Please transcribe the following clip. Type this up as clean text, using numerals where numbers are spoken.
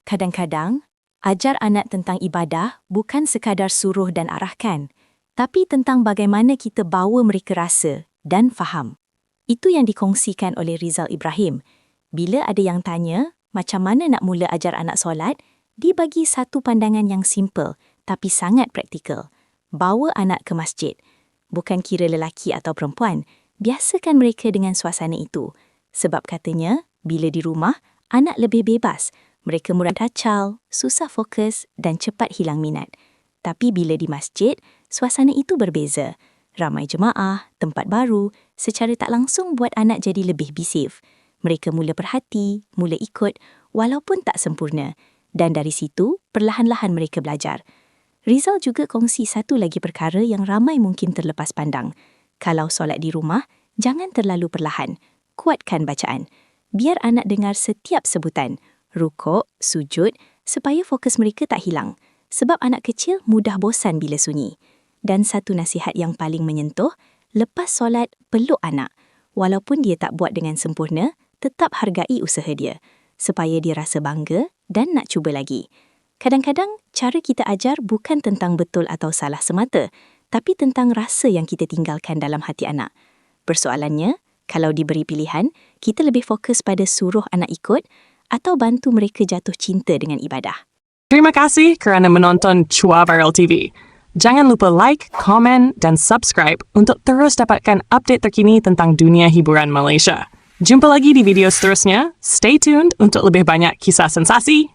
Kadang-kadang, ajar anak tentang ibadah bukan sekadar suruh dan arahkan, tapi tentang bagaimana kita bawa mereka rasa dan faham. Itu yang dikongsikan oleh Rizal Ibrahim. Bila ada yang tanya, macam mana nak mula ajar anak solat, dibagi satu pandangan yang simple tapi sangat praktikal. Bawa anak ke masjid. Bukan kira lelaki atau perempuan, biasakan mereka dengan suasana itu. Sebab katanya, bila di rumah, anak lebih bebas. Mereka mudah kacau, susah fokus dan cepat hilang minat. Tapi bila di masjid, suasana itu berbeza. Ramai jemaah, tempat baru, secara tak langsung buat anak jadi lebih bisif. Mereka mula perhati, mula ikut, walaupun tak sempurna. Dan dari situ, perlahan-lahan mereka belajar. Rizal juga kongsi satu lagi perkara yang ramai mungkin terlepas pandang. Kalau solat di rumah, jangan terlalu perlahan. Kuatkan bacaan. Biar anak dengar setiap sebutan. Rukuk, sujud, supaya fokus mereka tak hilang. Sebab anak kecil mudah bosan bila sunyi. Dan satu nasihat yang paling menyentuh, lepas solat, peluk anak. Walaupun dia tak buat dengan sempurna, tetap hargai usaha dia. Supaya dia rasa bangga dan nak cuba lagi. Kadang-kadang, cara kita ajar bukan tentang betul atau salah semata, tapi tentang rasa yang kita tinggalkan dalam hati anak. Persoalannya, kalau diberi pilihan, kita lebih fokus pada suruh anak ikut atau bantu mereka jatuh cinta dengan ibadah. Terima kasih kerana menonton Chua Viral TV. Jangan lupa like, komen dan subscribe untuk terus dapatkan update terkini tentang dunia hiburan Malaysia. Jumpa lagi di video seterusnya. Stay tuned untuk lebih banyak kisah sensasi.